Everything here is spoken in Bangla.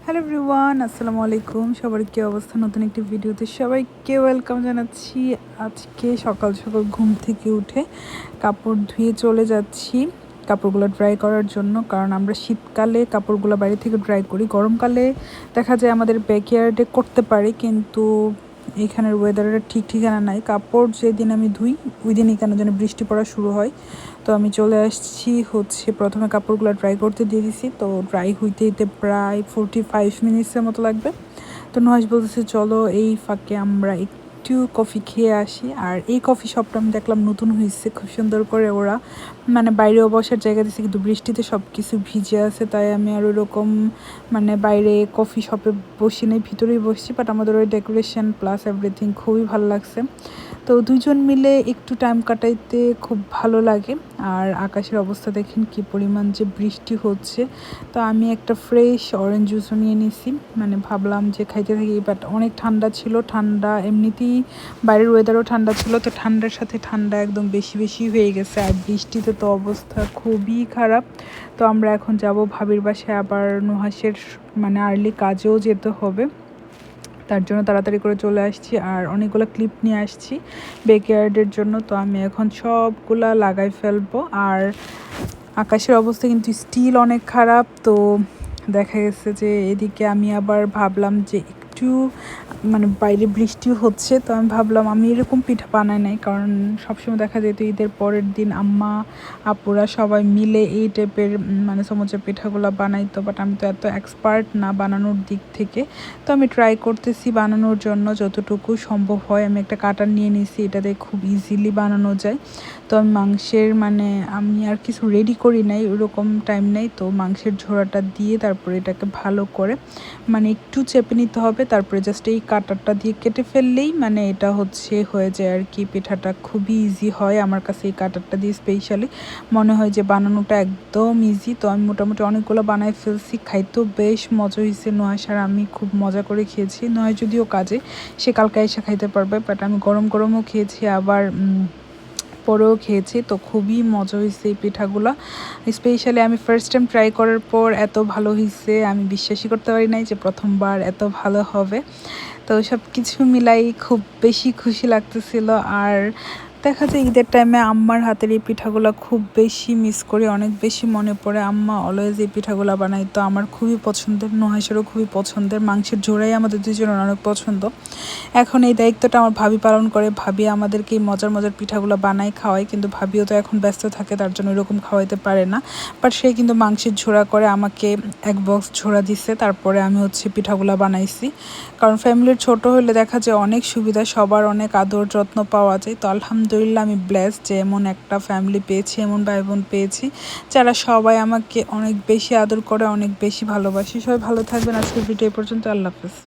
হ্যালো এভরিওয়ান, আসসালামু আলাইকুম। সবার কী অবস্থা? নতুন একটি ভিডিওতে সবাইকে ওয়েলকাম জানাচ্ছি। আজকে সকাল সকাল ঘুম থেকে উঠে কাপড় ধুয়ে চলে যাচ্ছি কাপড়গুলো ড্রাই করার জন্য, কারণ আমরা শীতকালে কাপড়গুলো বাইরে থেকে ড্রাই করি। গরমকালে দেখা যায় আমাদের ব্যাকইয়ার্ডে করতে পারি, কিন্তু এখানের ওয়েদারটা ঠিক ঠিকানা নাই। কাপড় যেদিন আমি ধুই ওই দিনই কেন যেন বৃষ্টি পড়া শুরু হয়। তো আমি চলে আসছি প্রথমে কাপড়গুলো ড্রাই করতে দিয়ে দিছি। তো ড্রাই হইতে প্রায় 45 মিনিটসের মতো লাগবে। তো নুহাস বলতেছে চলো এই ফাঁকে আমরা একটু কফি খেয়ে আসি। আর এই কফি শপটা আমি দেখলাম নতুন হয়েছে, খুব সুন্দর করে ওরা বাইরেও বসার জায়গা দিচ্ছে, কিন্তু বৃষ্টিতে সব কিছু ভিজে আছে। তাই আমি আর ওইরকম বাইরে কফি শপে বসি নেই, ভিতরেই বসছি। বাট আমাদের ওই ডেকোরেশন প্লাস এভরিথিং খুবই ভালো লাগছে। তো দুইজন মিলে একটু টাইম কাটাইতে খুব ভালো লাগে। আর আকাশের অবস্থা দেখেন কি পরিমাণ যে বৃষ্টি হচ্ছে। তো আমি একটা ফ্রেশ অরেঞ্জ জুসও নিয়ে নিছি, ভাবলাম যে খাইতে থাকি। বাট অনেক ঠান্ডা ছিল, ঠান্ডা এমনিতেই বাইরের ওয়েদারও ঠান্ডা ছিল, তো ঠান্ডার সাথে ঠান্ডা একদম বেশি বেশি হয়ে গেছে। আর বৃষ্টিতে তো অবস্থা খুবই খারাপ। তো আমরা এখন যাব ভাবির বাসায়, আবার নুহাসের আর্লি কাজেও যেতে হবে, তার জন্য তাড়াতাড়ি করে চলে আসছি। আর অনেকগুলো ক্লিপ নিয়ে আসছি ব্যাকইয়ার্ডের জন্য। তো আমি এখন সবগুলা লাগাই ফেলবো। আর আকাশের অবস্থা কিন্তু স্টিল অনেক খারাপ। তো দেখা গেছে যে এদিকে আমি আবার ভাবলাম যে একটু বাইরে বৃষ্টিও হচ্ছে, তো আমি ভাবলাম আমি এরকম পিঠা বানাই নাই, কারণ সবসময় দেখা যেত ঈদের পরের দিন আম্মা আপুরা সবাই মিলে এই টাইপের সমুচা পিঠাগুলো বানাইতো। বাট আমি তো এত এক্সপার্ট না বানানোর দিক থেকে। তো আমি ট্রাই করতেছি বানানোর জন্য যতটুকু সম্ভব হয়। আমি একটা কাটার নিয়ে নিয়েছি, এটাতে খুব ইজিলি বানানো যায়। তো আমি মাংসের আমি আর কিছু রেডি করি নাই, ওরকম টাইম নেই। তো মাংসের ঝোড়াটা দিয়ে তারপরে এটাকে ভালো করে একটু চেপে নিতে হবে। তারপরে জাস্ট এই কাটারটা দিয়ে কেটে ফেললেই এটা হয়ে যায় আর কি। পিঠাটা খুবই ইজি হয় আমার কাছে। এই কাটারটা দিয়ে স্পেশালি মনে হয় যে বানানোটা একদম ইজি। তো আমি মোটামুটি অনেকগুলো বানাই ফেলছি, খাইতেও বেশ মজা হয়েছে। নুহাস আর আমি খুব মজা করে খেয়েছি। নয় যদিও কাজে, সে কালকে এসে খাইতে পারবে, বাট আমি গরম গরমও খেয়েছি, আবার পরেও খেয়েছি। তো খুবই মজা হয়েছে এই পিঠাগুলো। স্পেশালি আমি ফার্স্ট টাইম ট্রাই করার পর এত ভালো হয়েছে আমি বিশ্বাসই করতে পারি নাই যে প্রথমবার এত ভালো হবে। তো সব কিছু মিলাই খুব বেশি খুশি লাগতেছিল। আর দেখা যায় ঈদের টাইমে আম্মার হাতের এই পিঠাগুলো খুব বেশি মিস করি, অনেক বেশি মনে পড়ে। আম্মা অলওয়েজ এই পিঠাগুলো বানাই, তো আমার খুবই পছন্দের, নুহাসেরও খুবই পছন্দের। মাংসের ঝোড়াই আমাদের দুজনের অনেক পছন্দ। এখন এই দায়িত্বটা আমার ভাবি পালন করে। ভাবি আমাদেরকে এই মজার মজার পিঠাগুলো বানাই খাওয়ায়, কিন্তু ভাবিও তো এখন ব্যস্ত থাকে, তার জন্য এরকম খাওয়াইতে পারে না। বাট সে কিন্তু মাংসের ঝোড়া করে আমাকে এক বক্স ঝোড়া দিছে, তারপরে আমি পিঠাগুলো বানাইছি। কারণ ফ্যামিলির ছোট হলে দেখা যায় অনেক সুবিধা, সবার অনেক আদর যত্ন পাওয়া যায়। তো আলহামদুলিল্লাহ আমি ব্লেসড যে এমন একটা ফ্যামিলি পেয়েছি, এমন ভাই বোন পেয়েছি যারা সবাই আমাকে অনেক বেশি আদর করে, অনেক বেশি ভালোবাসি। সবাই ভালো থাকবেন। আজকের ভিডিও এই পর্যন্ত। আল্লাহ হাফেজ।